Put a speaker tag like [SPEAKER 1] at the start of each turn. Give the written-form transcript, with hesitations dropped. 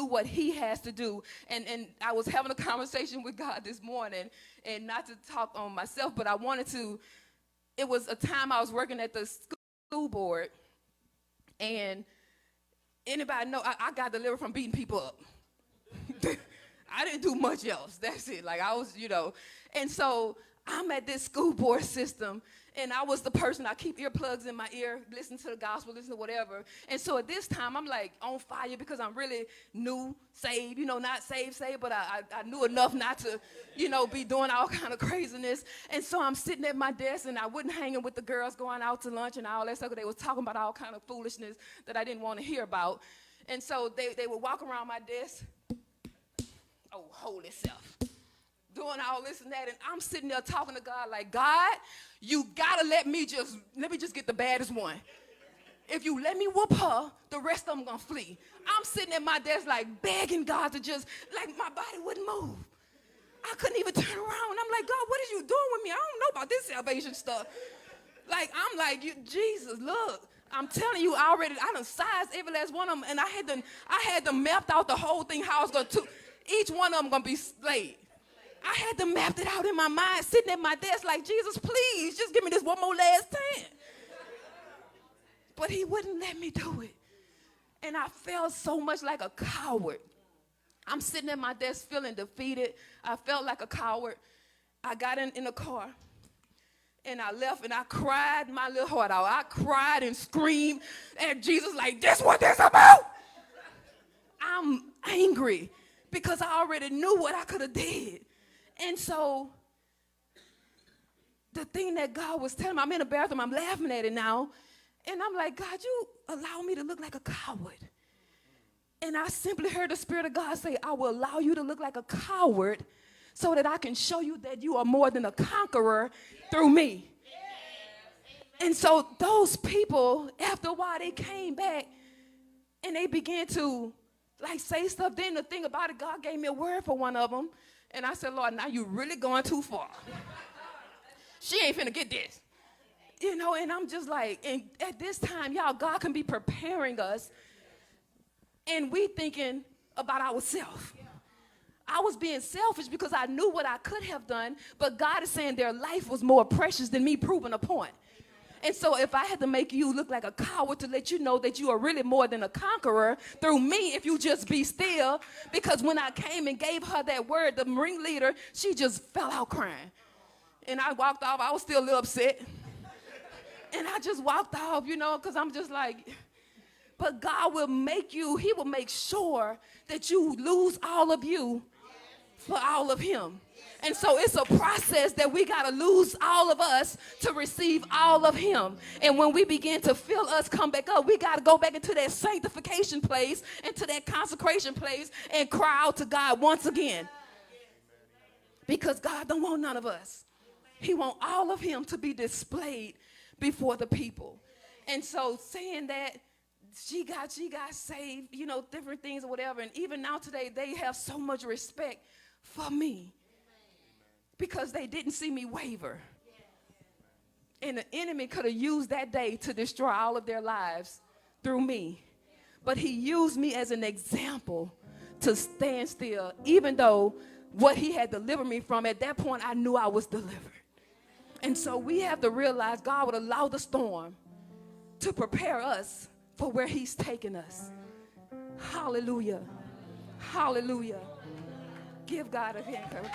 [SPEAKER 1] do what he has to do. And I was having a conversation with God this morning, and not to talk on myself, but I wanted to. It was a time I was working at the school board, and anybody know I got delivered from beating people up. I didn't do much else. That's it. Like I was, and so I'm at this school board system, and I was the person, I keep earplugs in my ear, listen to the gospel, listen to whatever. And so at this time, I'm like on fire because I'm really new, saved, not saved, but I knew enough not to, be doing all kind of craziness. And so I'm sitting at my desk, and I wasn't hanging with the girls going out to lunch and all that stuff. They was talking about all kind of foolishness that I didn't want to hear about. And so they would walk around my desk. Oh, holy self. Doing all this and that, and I'm sitting there talking to God like, God, you gotta let me just get the baddest one. If you let me whoop her, the rest of them gonna flee. I'm sitting at my desk like begging God to just, like my body wouldn't move. I couldn't even turn around. I'm like, God, what is you doing with me? I don't know about this salvation stuff. Like, I'm like, Jesus, look. I'm telling you, I done sized every last one of them, and I had them mapped out the whole thing, how I was gonna do. Each one of them gonna be slayed. I had them mapped it out in my mind, sitting at my desk like, Jesus, please, just give me this one more last chance. But he wouldn't let me do it. And I felt so much like a coward. I'm sitting at my desk feeling defeated. I felt like a coward. I got in the car, and I left, and I cried my little heart out. I cried and screamed at Jesus like, this what this about? I'm angry, because I already knew what I could have did. And so the thing that God was telling me, I'm in the bathroom, I'm laughing at it now, and I'm like, God, you allow me to look like a coward. And I simply heard the Spirit of God say, I will allow you to look like a coward so that I can show you that you are more than a conqueror through me. And so those people, after a while, they came back, and they began to say stuff. Then the thing about it, God gave me a word for one of them. And I said, Lord, now you're really going too far. She ain't finna get this. And I'm just like, and at this time, y'all, God can be preparing us. And we thinking about ourselves. I was being selfish because I knew what I could have done. But God is saying their life was more precious than me proving a point. And so if I had to make you look like a coward to let you know that you are really more than a conqueror through me, if you just be still, because when I came and gave her that word, the ringleader, she just fell out crying. And I walked off. I was still a little upset. And I just walked off, because I'm just like, but God will he will make sure that you lose all of you for all of him. And so it's a process that we got to lose all of us to receive all of him. And when we begin to feel us come back up, we got to go back into that sanctification place, into that consecration place, and cry out to God once again. Because God don't want none of us. He want all of him to be displayed before the people. And so saying that, she got saved, different things or whatever. And even now today, they have so much respect for me. Because they didn't see me waver. And the enemy could have used that day to destroy all of their lives through me. But he used me as an example to stand still, even though what he had delivered me from, at that point, I knew I was delivered. And so we have to realize God would allow the storm to prepare us for where he's taking us. Hallelujah. Hallelujah. Give God a hand.